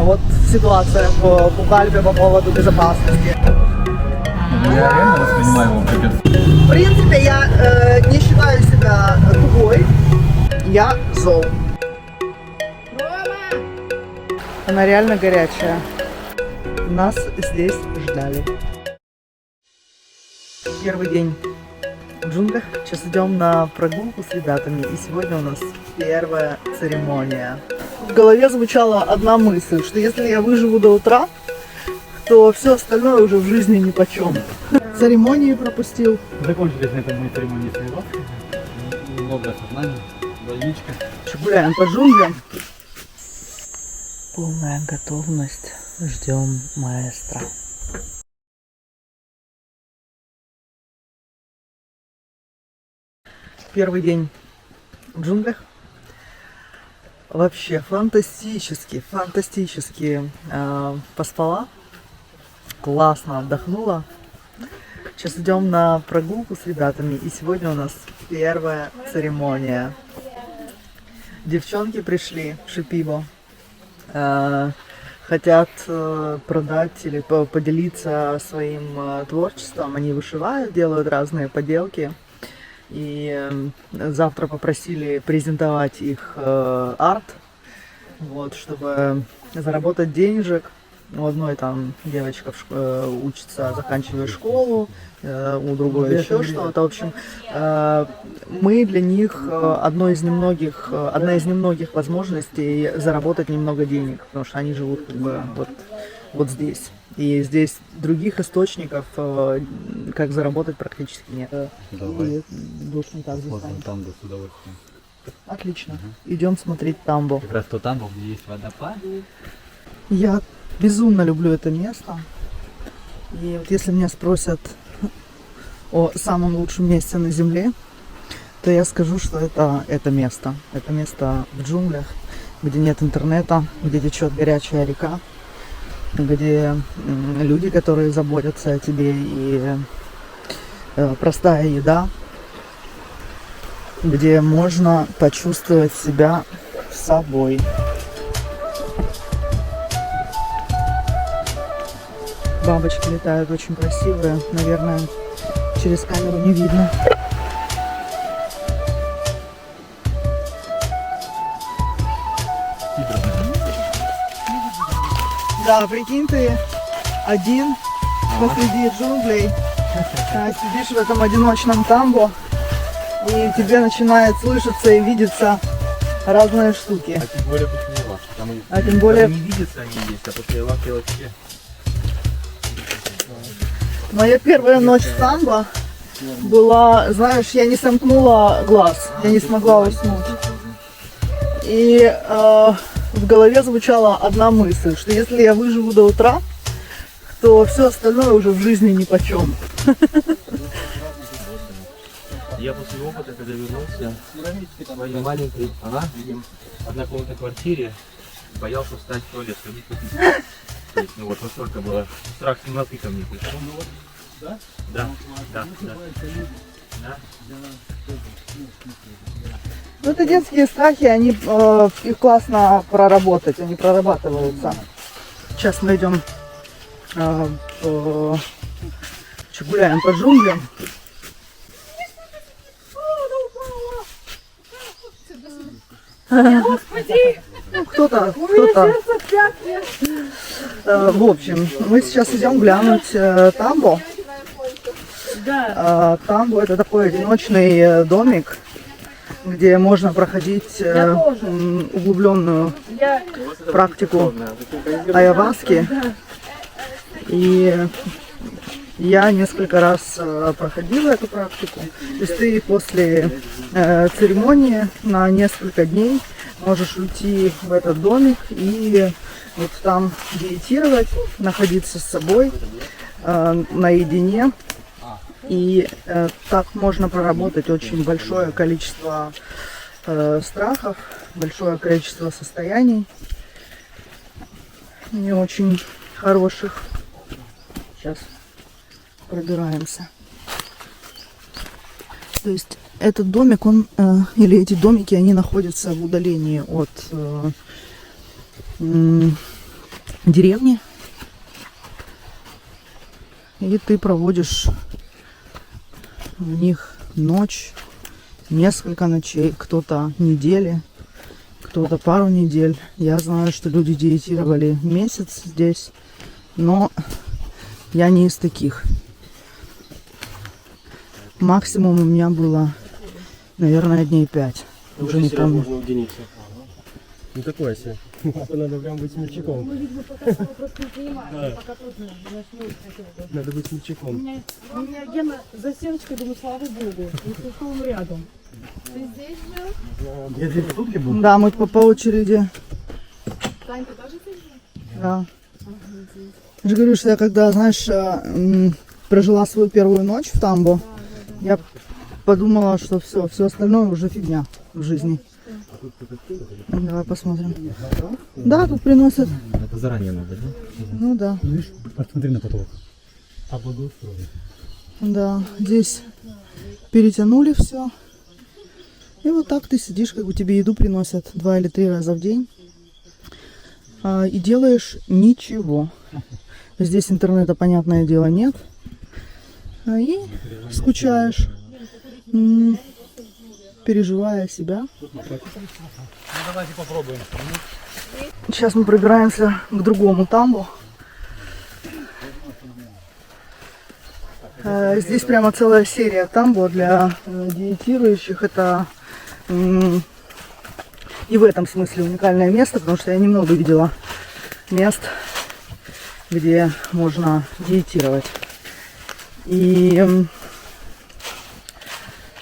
Вот ситуация в Пукальпе по поводу безопасности. Я реально воспринимаю его как В принципе, я не считаю себя тупой. Я зол. Она реально горячая. Нас здесь ждали. Первый день в джунглях. Сейчас идем на прогулку с ребятами. И сегодня у нас первая церемония. В голове звучала одна мысль, что если я выживу до утра, то все остальное уже в жизни нипочем. Церемонии пропустил. Закончились на этом мы церемонии своего. Много сознания, больничка. Гуляем по джунглям. Полная готовность. Ждем маэстро. Первый день в джунглях. Вообще фантастически. Поспала. Классно отдохнула. Сейчас идем на прогулку с ребятами. И сегодня у нас первая церемония. Девчонки пришли в Шипибо. Хотят продать или поделиться своим творчеством. Они вышивают, делают разные поделки. И завтра попросили презентовать их арт, вот, чтобы заработать денежек. У одной там девочка учится, заканчивает школу, у другой еще что-то. В общем, мы для них одна из немногих возможностей заработать немного денег, потому что они живут как бы вот здесь. И здесь других источников, как заработать, практически нет. Давай. И дождь не так Вот застанет. он там, да, с удовольствием. Отлично. Идем смотреть тамбу. Как раз то там, где есть водопад. Я безумно люблю это место. И вот если меня спросят о самом лучшем месте на Земле, то я скажу, что это место. Это место в джунглях, где нет интернета, где течет горячая река, где люди, которые заботятся о тебе, и простая еда, где можно почувствовать себя собой. Бабочки летают очень красивые, наверное, через камеру не видно. Да, прикинь, ты один посреди джунглей, сидишь в этом одиночном тамбо, и тебе начинает слышаться и видеться разные штуки. А тем более после лавки. А тем более не видится они есть, а после лавки вообще. моя первая ночь в тамбо была, знаешь, я не сомкнула глаз, я не смогла уснуть. И в голове звучала одна мысль, что если я выживу до утра, то все остальное уже в жизни нипочем. Я после опыта, когда вернулся в своей маленькой, однокомнатной квартире, боялся встать в туалет, ходить попить. То есть, ну вот настолько было, страх темноты ко мне пришел. Да? Да. Ну, это детские страхи, их классно проработать, они прорабатываются. Сейчас мы идем, гуляем по джунглям. Кто-то. В общем, мы сейчас идем глянуть тамбо. Тамбо — это такой одиночный домик, где можно проходить углубленную практику айаваски. И я несколько раз проходила эту практику. То есть ты после церемонии на несколько дней можешь уйти в этот домик и вот там медитировать, находиться с собой наедине. И так можно проработать очень большое количество страхов, большое количество состояний, не очень хороших. Сейчас пробираемся. То есть этот домик, или эти домики, они находятся в удалении от деревни. И ты проводишь в них ночь, несколько ночей, кто-то недели, кто-то пару недель. Я знаю, что люди диетировали месяц здесь, но я не из таких. Максимум у меня было, наверное, дней 5. Уже не помню. Можно уединиться. Ну такое себе. Надо прям быть смельчаком. Надо быть смельчаком. У меня Гена за стеночкой, думаю, слава богу. Если что, он рядом. Ты здесь жил? Я здесь тут ли был? Да, мы по очереди. Тань, ты тоже здесь жил? Да. Я же говорю, что я когда, знаешь, прожила свою первую ночь в Тамбо, я подумала, что все остальное уже фигня в жизни. Давай посмотрим. Да, тут приносят. Это заранее надо, да? Ну да. Видишь, посмотри на потолок. А благоустроили. Да, здесь перетянули все. И вот так ты сидишь, как бы тебе еду приносят 2 или 3 раза в день. И делаешь ничего. Здесь интернета, понятное дело, нет. И скучаешь, переживая себя. Давайте попробуем. Сейчас мы пробираемся к другому тамбу. Здесь прямо целая серия тамбо для диетирующих. Это и в этом смысле уникальное место, потому что я немного видела мест, где можно диетировать. И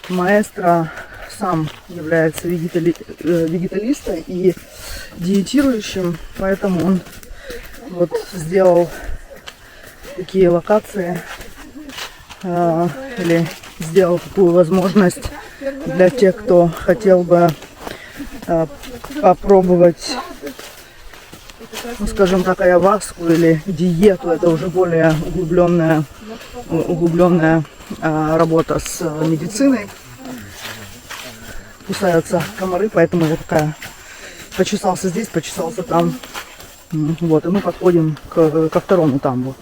маэстро сам является вегеталистом и диетирующим, поэтому он вот сделал такие локации или сделал такую возможность для тех, кто хотел бы попробовать, ну, скажем так, айаваску или диету. Это уже более углубленная работа с медициной. Кусаются комары, поэтому я такая почесался здесь, почесался там. Вот, и мы подходим ко второму тамбу.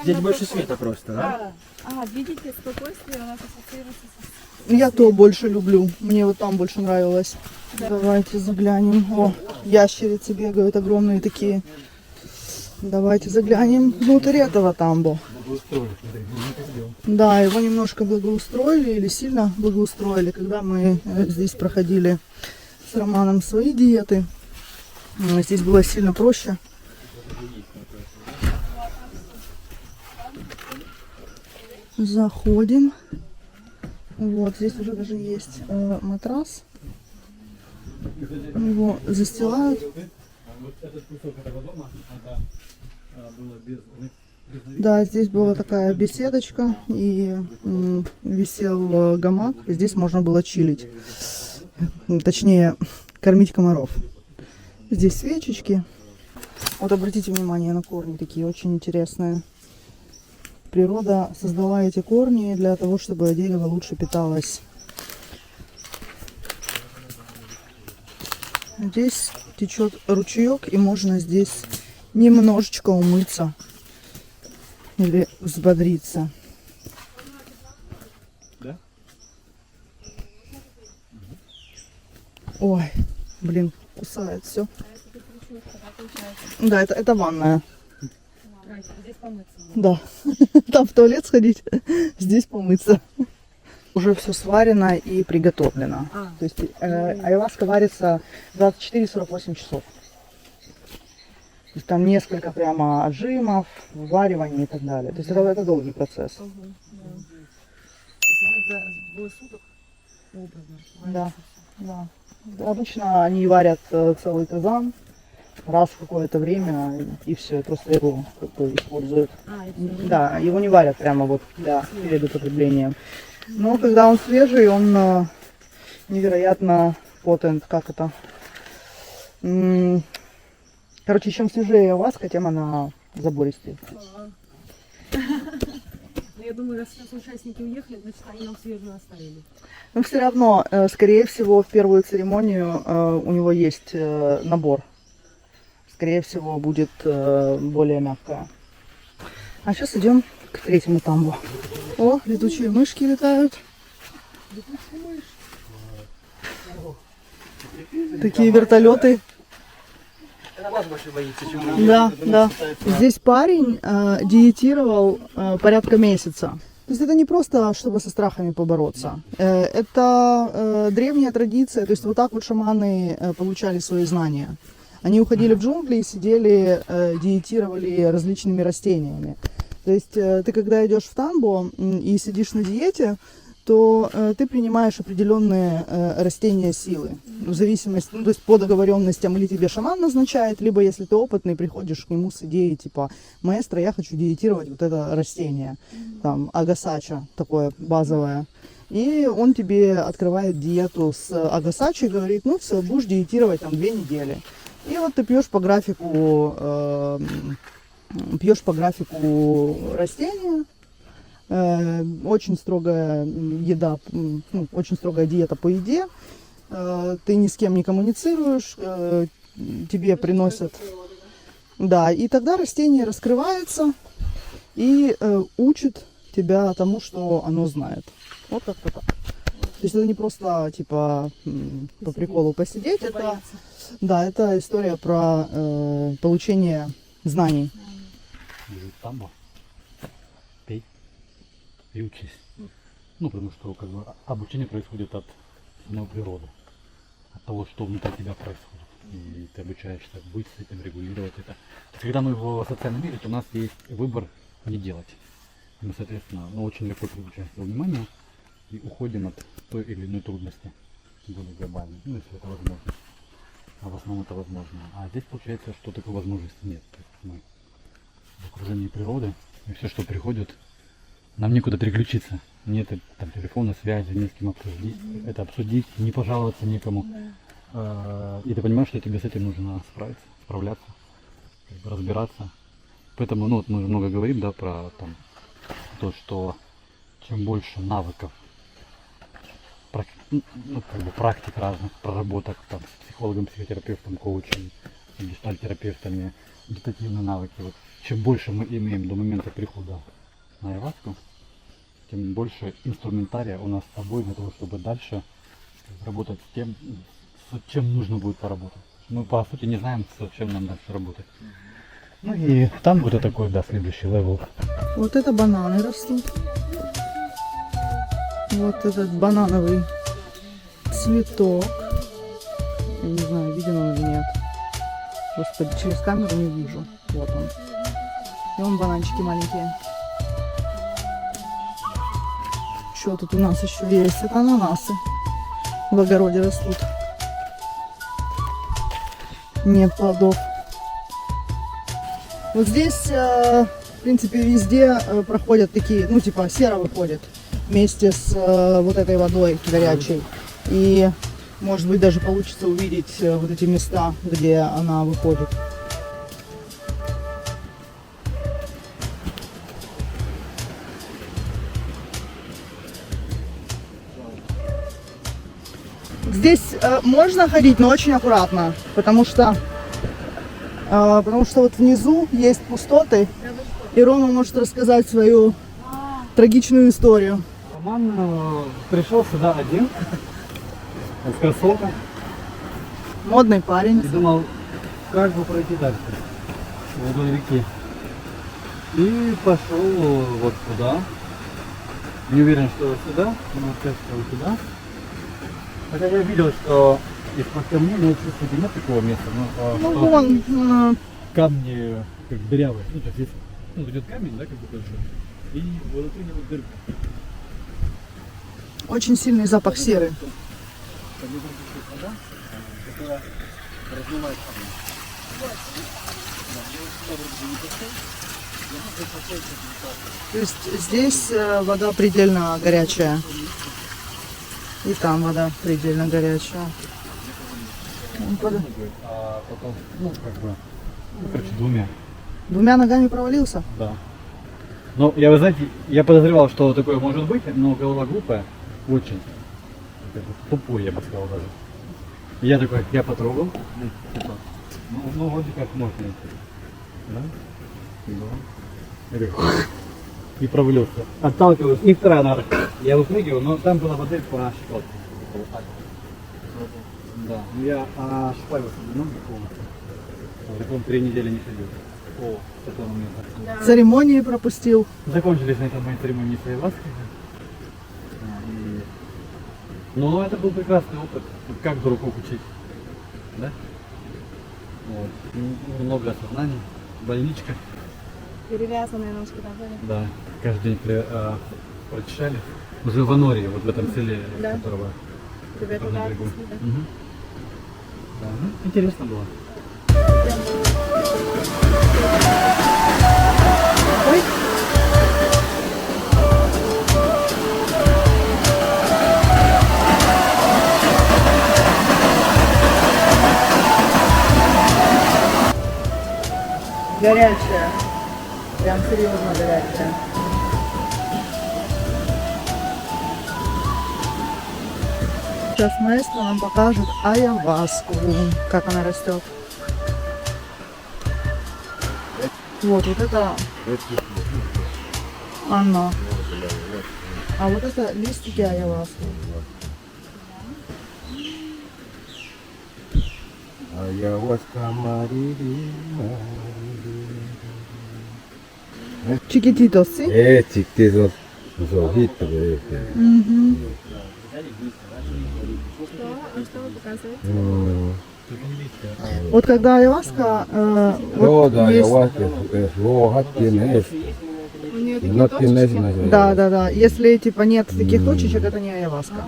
Здесь больше света просто, да? Видите, спокойствие у нас ассоциируется с... Я то больше люблю. Мне вот там больше нравилось. Давайте заглянем. О, ящерицы бегают огромные такие. Давайте заглянем внутрь этого тамбо. Да, его немножко благоустроили или сильно благоустроили, когда мы здесь проходили с Романом свои диеты. Здесь было сильно проще. Заходим. Вот, здесь уже даже есть матрас. Его застилают. Да, здесь была такая беседочка и висел гамак. Здесь можно было чилить. Точнее, кормить комаров. Здесь свечечки. Вот обратите внимание на корни, такие очень интересные. Природа создала эти корни для того, чтобы дерево лучше питалось. Здесь течет ручеек, и можно здесь немножечко умыться или взбодриться. Да? Ой, блин, кусает все. Да, это ванная. Здесь помыться. Да, там в туалет сходить, здесь помыться. Уже все сварено и приготовлено. То есть айваска варится 24-48 часов. То есть там несколько прямо отжимов, варивания и так далее. То есть это долгий процесс. Да, да. Обычно они варят целый казан раз в какое-то время и все, просто его как-то используют. Да, его не варят прямо вот перед употреблением. Но когда он свежий, он невероятно потент, как это. Короче, чем свежее айваска, тем она забористее. Я думаю, раз сейчас участники уехали, значит, они нам свежую оставили. Но все равно, скорее всего, в первую церемонию у него есть набор. скорее всего, будет более мягкая. А сейчас идем к третьему тамбу. О, летучие мышки летают. Такие вертолеты. Это вас больше боится, чем Да, да. Здесь парень диетировал порядка месяца. То есть это не просто, чтобы со страхами побороться. Это древняя традиция. То есть вот так вот шаманы получали свои знания. Они уходили в джунгли и сидели, диетировали различными растениями. То есть ты когда идешь в тамбу и сидишь на диете, то ты принимаешь определенные растения силы. В зависимости, ну, то есть по договоренностям или тебе шаман назначает, либо если ты опытный, приходишь к нему с идеей типа: маэстро, я хочу диетировать вот это растение, там, агасача, такое базовое. И он тебе открывает диету с агасачи и говорит: ну все, будешь диетировать там 2 недели. И вот ты пьешь по графику растения. Очень строгая еда, ну, очень строгая диета по еде. Ты ни с кем не коммуницируешь, тебе приносят. Да, и тогда растение раскрывается и учит тебя тому, что оно знает. Вот как-то так. То есть это не просто типа по приколу посидеть, это, да, это история про получение знаний. Тамбо, пей и учись. Ну, потому что как бы обучение происходит от самой природы, от того, что внутри тебя происходит. И ты обучаешься быть с этим, регулировать это. То есть, когда мы в социальном мире, то у нас есть выбор не делать. И мы, соответственно, очень легко переключаем свое внимание и уходим от той или иной трудности, более глобальной, ну, если это возможно. А в основном это возможно. А здесь получается, что такой возможности нет. То есть мы в окружении природы, и все, что приходит, нам некуда переключиться. Нет там телефона, связи, не с кем обсудить, это обсудить, не пожаловаться никому. И ты понимаешь, что тебе с этим нужно справляться, как бы разбираться. Поэтому, ну, вот мы много говорим, да, про там, то, что чем больше навыков, ну, как бы практик разных, проработок там, с психологом, психотерапевтом, коучем, гештальтерапевтами, медитативные навыки. Вот, чем больше мы имеем до момента прихода на айваску, тем больше инструментария у нас с собой для того, чтобы дальше работать с тем, с чем нужно будет поработать. Мы по сути не знаем, с чем нам дальше работать. Ну и там будет такой, да, следующий левел. Вот это бананы растут. Вот этот банановый цветок. Я не знаю, виден он или нет. Господи, через камеру не вижу. Вот он. И вон бананчики маленькие. Что тут у нас еще есть? Это ананасы. В огороде растут. Нет плодов. Вот здесь, в принципе, везде проходят такие, ну, типа, сера выходит вместе с вот этой водой горячей. И, может быть, даже получится увидеть вот эти места, где она выходит. Здесь можно ходить, но очень аккуратно, потому что вот внизу есть пустоты, и Рома может рассказать свою трагичную историю. Роман пришел сюда один, в кроссовках, Модный парень. и думал, как бы пройти дальше, вдоль реки. И пошел вот туда. Не уверен, что сюда, но скорее сюда. Хотя я видел, что из-под камней, но чувствую, нет такого места. Ну, Что вон, камни как дырявые. Ну, то есть здесь, ну, идет камень, да, как бы большой. И внутри него дырка. очень сильный запах серы. Вода, которая размывает камень. То есть здесь вода предельно горячая. И там вода предельно горячая. А потом, ну, как бы, ну, короче, Двумя ногами провалился? Да. Ну, вы знаете, я подозревал, что такое может быть, но голова глупая, очень. Тупой, я бы сказал даже. И я такой, я потрогал, ну, типа, Ну, вроде как можно. Да? Да. И провалился. Отталкиваюсь. И вторая нара. Я выпрыгиваю, но там была воды по щиколотке. Вот так. Да. Ну я ошибаюсь ноги полностью. Так он 3 недели не ходил. О, с этого момента. Церемонии пропустил. Закончились на этом мои церемонии с ayahuasca. Но это был прекрасный опыт. Как дураков учить. Да? Вот. Много осознаний. Больничка. Перевязанные ножки, да, были? Да. Каждый день прочищали. Уже в Анории, вот в этом селе, Да. которого Тебя на туда берегу. отнесли, да? Мгм. Да, ну, интересно было. Ой. Горячая. Прям серьезно горячая. Сейчас маэстро нам покажет айаваску, как она растет. Вот это она. А вот это листики айаваски. Ayahuasca Mariri. Chiquititos, ¿sí? Chiquitos, los ojitos de este. Мгм. Что вы показываете? Вот когда айаваска, вот Toda есть- ayahuasca es roja, tiene esto. У нее Y такие no точки? tiene eso. да, да, да. Если типа нет таких точечек, это не айаваска.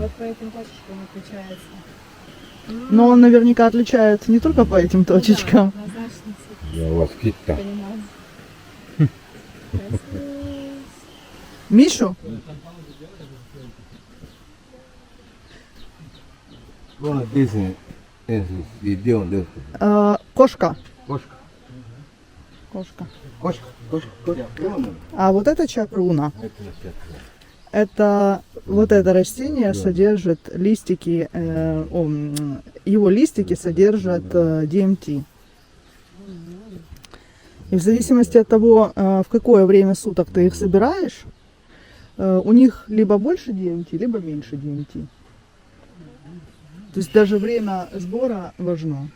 Вот по этим точечкам отличается. Но он наверняка отличается не только по этим точечкам. Однозначно, Ayahuasquita. понимаю. Мишу? Bueno, dicen en sus idiomas de esto. Кошка. Кошка. Кошка. Кошка, кошка, кошка. А вот это чакруна. Это значит. Это вот это растение содержит листики, его листики содержат DMT. И в зависимости от того, в какое время суток ты их собираешь, у них либо больше DMT, либо меньше DMT. То есть даже время сбора важно.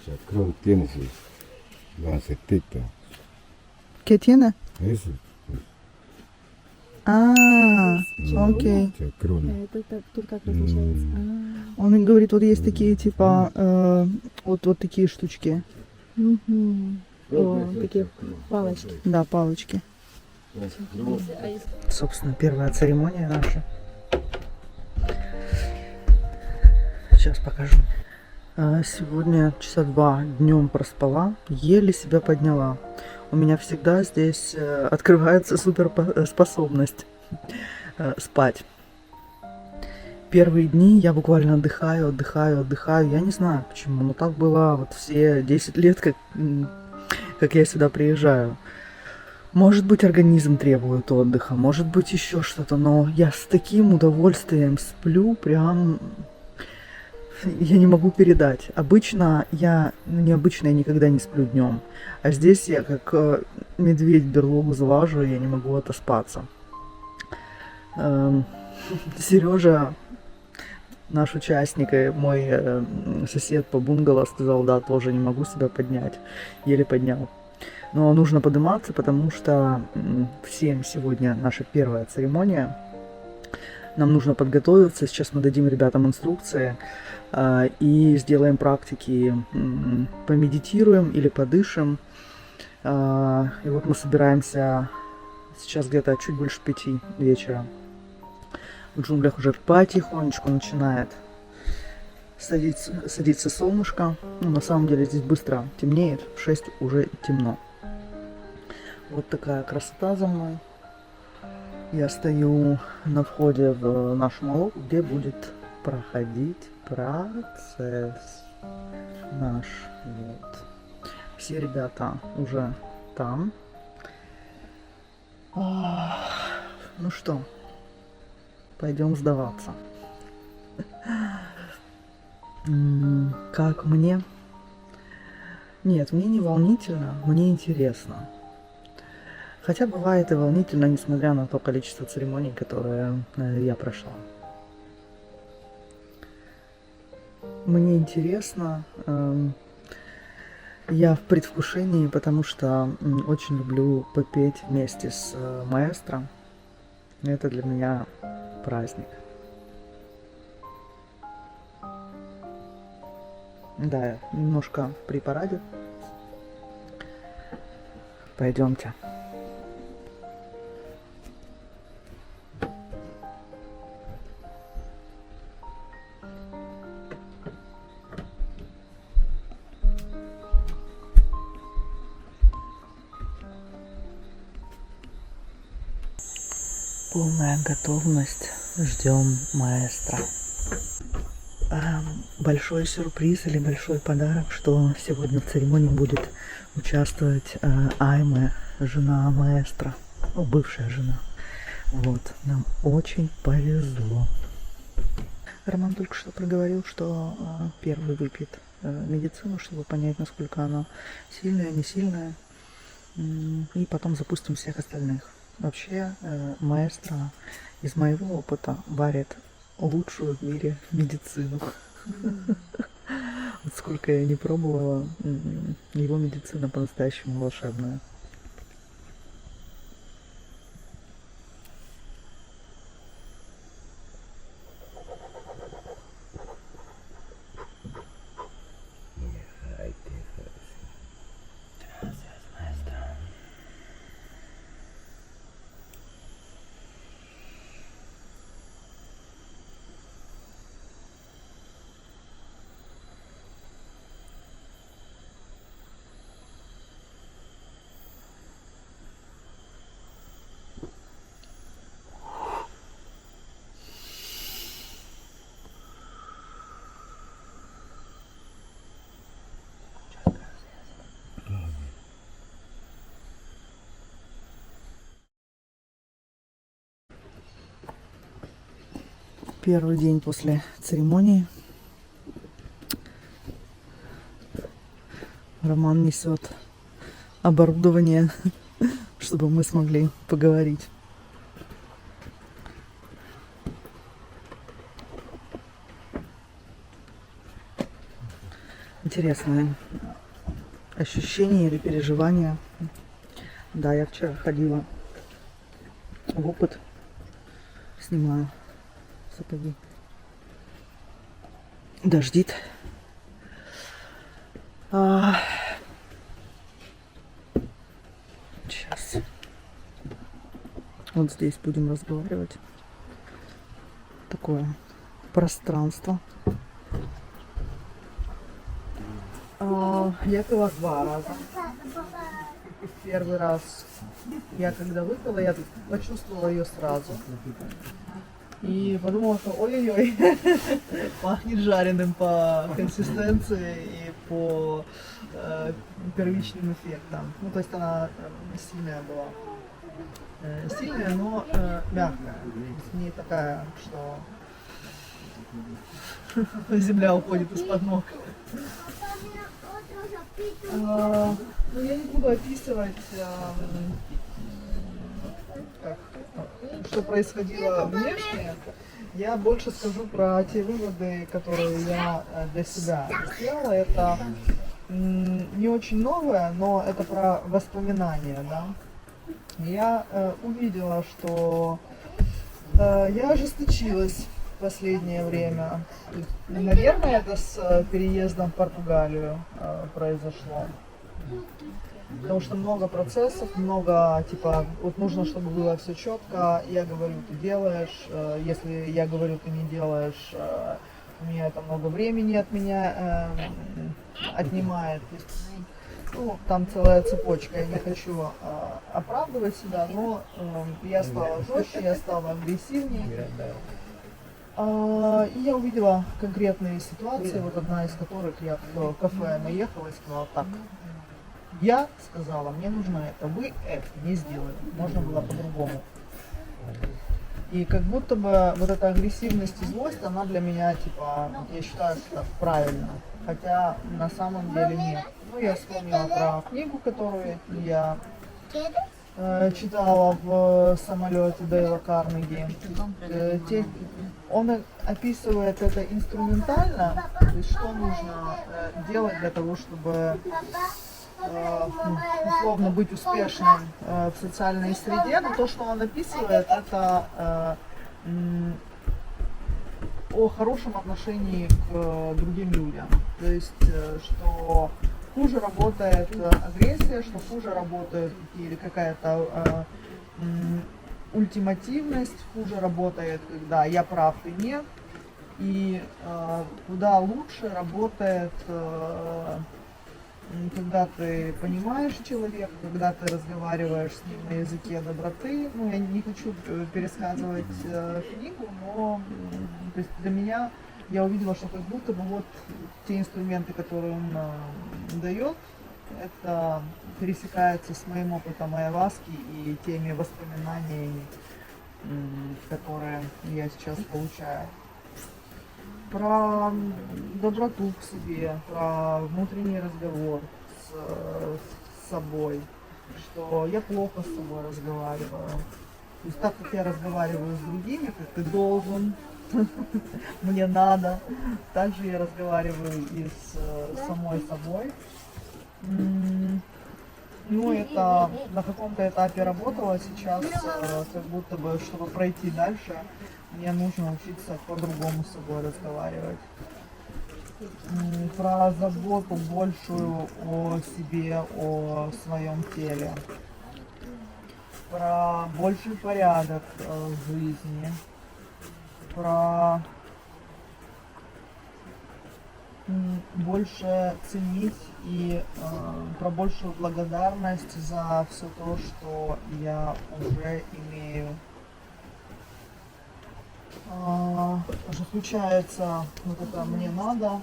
Chacrón tiene sus lancetitas. ¿Qué tiene? Eso. Окей. Chacrón. Это тут как различается? Он говорит, вот есть такие типа, вот такие штучки. Такие палочки. Да, палочки. Собственно, первая церемония наша. Сейчас покажу. Сегодня часа 2 днем проспала, еле себя подняла. У меня всегда здесь открывается суперспособность спать. Первые дни я буквально отдыхаю. Я не знаю почему, но так было вот все 10 лет, как я сюда приезжаю. Может быть, организм требует отдыха, может быть, еще что-то, но я с таким удовольствием сплю, прям я не могу передать. Обычно необычно я никогда не сплю днем, а здесь я как медведь в берлогу залажу, и я не могу отоспаться. Сережа, наш участник и мой сосед по бунгало, сказал, да, тоже не могу себя поднять, еле поднял. Но нужно подниматься, потому что всем сегодня наша первая церемония. Нам нужно подготовиться. Сейчас мы дадим ребятам инструкции и сделаем практики. Помедитируем или подышим. И вот мы собираемся сейчас где-то чуть больше 5 вечера. В джунглях уже потихонечку начинает садиться солнышко. Ну, на самом деле здесь быстро темнеет. В 6 уже темно. Вот такая красота за мной. Я стою на входе в наш молок, где будет проходить процесс наш. Вот. Все ребята уже там. Ну что, пойдем сдаваться. Как мне? Нет, мне не волнительно, мне интересно. Хотя бывает и волнительно, несмотря на то количество церемоний, которые я прошла. Мне интересно, я в предвкушении, потому что очень люблю попеть вместе с маэстро. Это для меня праздник. Да, немножко при параде. Пойдемте. Полная готовность. Ждем маэстро. Большой сюрприз или большой подарок, что сегодня в церемонии будет участвовать Айме, жена маэстро, ну, бывшая жена. Вот, нам очень повезло. Роман только что проговорил, что первый выпьет медицину, чтобы понять, насколько она сильная, не сильная, и потом запустим всех остальных. Вообще, маэстро из моего опыта варит лучшую в мире медицину. Вот сколько я не пробовала, его медицина по-настоящему волшебная. Первый день после церемонии. Роман несет оборудование, чтобы мы смогли поговорить. Интересное ощущение или переживание. Да, я вчера ходила в опыт, снимаю сапоги. Дождит. Сейчас. Вот здесь будем разговаривать. Такое пространство. Я пила 2 раза. Первый раз я когда выпила, я почувствовала ее сразу. И подумала, что ой-ой-ой, пахнет жареным по консистенции и по первичным эффектам. Ну, то есть она сильная была. Сильная, но мягкая. Не такая, что земля уходит из-под ног. Ну, я не буду описывать, что происходило внешне. Я больше скажу про те выводы, которые я для себя сделала. Это не очень новое, но это про воспоминания, да. Я увидела, что я ожесточилась в последнее время. Наверное, это с переездом в Португалию произошло. Потому что много процессов, много, типа, вот нужно, чтобы было все четко. Я говорю, ты делаешь. Если я говорю, ты не делаешь, у меня это много времени от меня отнимает. Ну, там целая цепочка, я не хочу оправдывать себя, но я стала жестче, я стала агрессивнее. И я увидела конкретные ситуации, вот одна из которых я в кафе наехала и сказала так. Я сказала, мне нужно это, вы это не сделали, можно было по-другому. И как будто бы вот эта агрессивность и злость, она для меня, типа, я считаю, что это правильно. Хотя на самом деле нет. Ну, я вспомнила про книгу, которую я читала в самолете Дейла Карнеги. Он описывает это инструментально, то есть что нужно делать для того, чтобы условно быть успешным в социальной среде, но то, что он описывает, это о хорошем отношении к другим людям. То есть, что хуже работает агрессия, что хуже работает или какая-то ультимативность, хуже работает, когда я прав и нет, и куда лучше работает, когда ты понимаешь человека, когда ты разговариваешь с ним на языке доброты. Ну, я не хочу пересказывать книгу, но то есть для меня я увидела, что как будто бы вот те инструменты, которые он дает, это пересекается с моим опытом айаваски и теми воспоминаниями, которые я сейчас получаю. Про доброту к себе, про внутренний разговор с собой, что я плохо с собой разговариваю. То есть так как я разговариваю с другими, как ты должен, мне надо, так же я разговариваю и с самой собой. Ну, это на каком-то этапе работало, сейчас как будто бы, чтобы пройти дальше, мне нужно учиться по-другому с собой разговаривать. Про заботу большую о себе, о своем теле. Про больший порядок в жизни. Про больше ценить и про большую благодарность за все то, что я уже имею. Что случается вот это «мне надо»,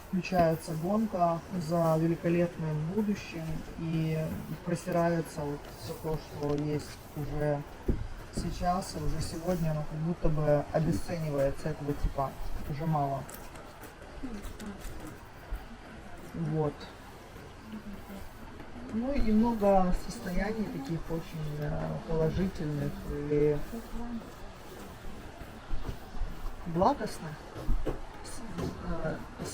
включается гонка за великолепным будущим и просирается вот все то, что есть уже сейчас, и уже сегодня, оно как будто бы обесценивается, этого типа уже мало. Вот. Ну и много состояний таких очень положительных и благостных.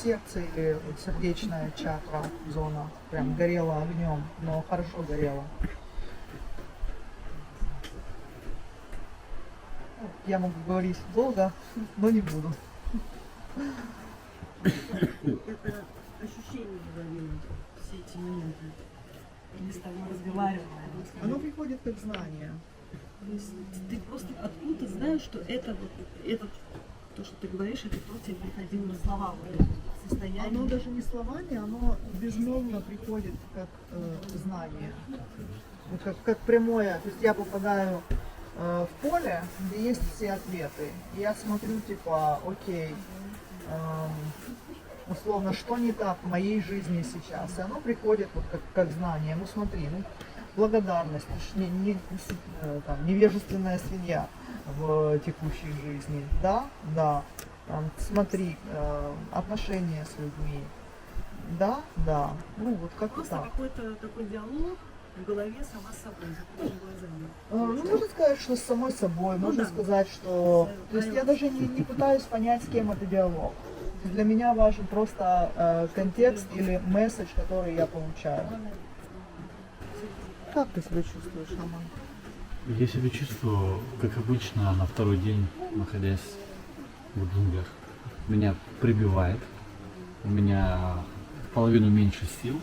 Сердце или вот сердечная чакра, зона, прям горела огнем, но хорошо горела. Я могу говорить долго, но не буду. Это ощущение ловило все эти моменты. Мы с тобой разговариваем. Оно приходит как знание. То есть ты просто откуда знаешь, что это вот этот, то, что ты говоришь, это то, тебе приходило на слова, вот это состояние. Оно даже не словами, оно безмолвно приходит как знание. Вот как прямое. То есть я попадаю в поле, где есть все ответы. И я смотрю, типа, окей, условно, что не так в моей жизни сейчас. И оно приходит вот как знание. Ну смотри, ну, благодарность, там, невежественная свинья в текущей жизни. Да, да. Там, смотри, отношения с людьми. Да, да. Ну вот как-то Просто так. какой-то такой диалог в голове сама с собой, закрытыми глазами. Ну, можно сказать, что с самой собой, можно да. сказать, что... То есть я даже не пытаюсь понять, с кем это диалог. Для меня важен просто контекст или месседж, который я получаю. Как ты себя чувствуешь, Роман? Я себя чувствую, как обычно, на второй день, находясь в джунглях. Меня прибивает, у меня в половину меньше сил,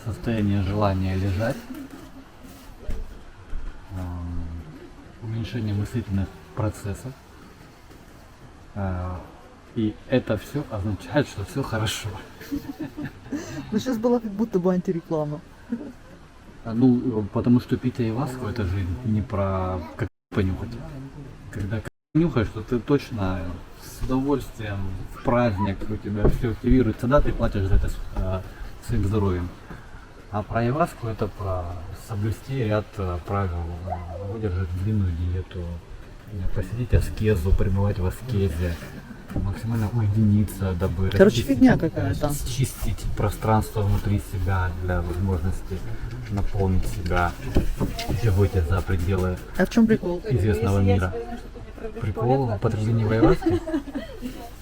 состояние желания лежать, уменьшение мыслительных процессов. И это все означает, что все хорошо. Ну, сейчас была как будто бы антиреклама. Ну, потому что пить айваску — это же не про как понюхать. Когда нюхаешь, то ты точно с удовольствием в праздник, у тебя все активируется, да, ты платишь за это своим здоровьем. А про айваску это про соблюсти ряд правил, выдержать длинную диету, посетить аскезу, пребывать в аскезе, максимально уединиться, дабы Короче, фигня какая-то. чистить пространство внутри себя для возможности наполнить себя и выйти за пределы А в чем прикол? известного мира. Прикол в употреблении айваски?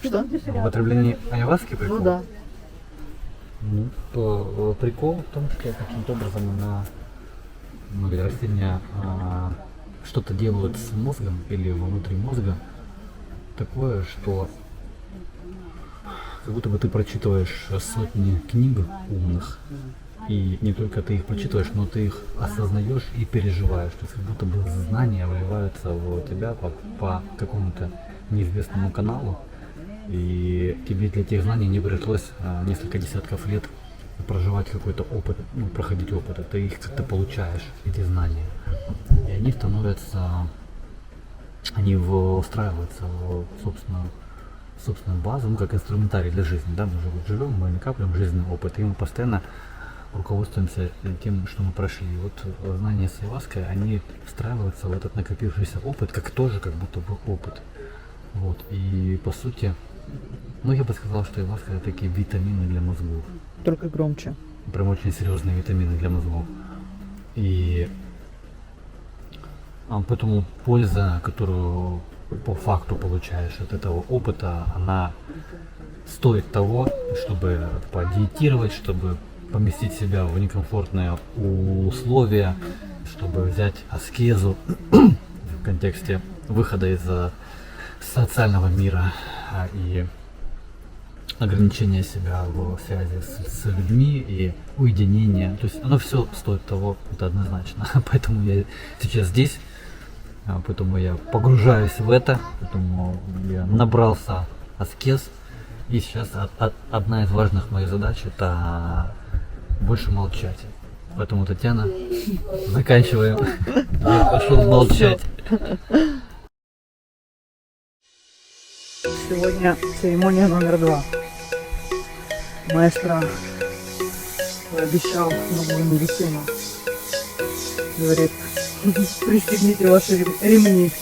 Что? В употреблении айваски прикол? Ну да. Ну, то прикол в том, что каким-то образом многие растения что-то делают с мозгом или внутри мозга такое, что как будто бы ты прочитываешь сотни книг умных, и не только ты их прочитываешь, но ты их осознаешь и переживаешь. То есть как будто бы знания вливаются в тебя по какому-то неизвестному каналу, и тебе для этих знаний не пришлось несколько десятков лет проживать какой-то опыт, ну, проходить опыт, ты их как-то получаешь, эти знания. И они становятся, они устраиваются в собственную базу, ну, как инструментарий для жизни, да, мы же вот живем, мы накапливаем жизненный опыт, и мы постоянно руководствуемся тем, что мы прошли. И вот знания с айваской, они встраиваются в этот накопившийся опыт, как тоже, как будто бы опыт. Вот, и по сути, ну, я бы сказал, что айваска это такие витамины для мозгов. Только громче. Прям очень серьезные витамины для мозгов. И поэтому польза, которую по факту получаешь от этого опыта, она стоит того, чтобы подиетировать, чтобы поместить себя в некомфортные условия, чтобы взять аскезу в контексте выхода из социального мира и ограничения себя в связи с людьми и уединение. То есть оно все стоит того, это однозначно. Поэтому я сейчас здесь, поэтому я погружаюсь в это, поэтому я набрался аскез. И сейчас одна из важных моих задач это больше молчать. Поэтому, Татьяна, заканчиваем. Я пошел молчать. Сегодня церемония номер 2. Маэстро пообещал новую медицину. Говорит, пристегните ваши ремни.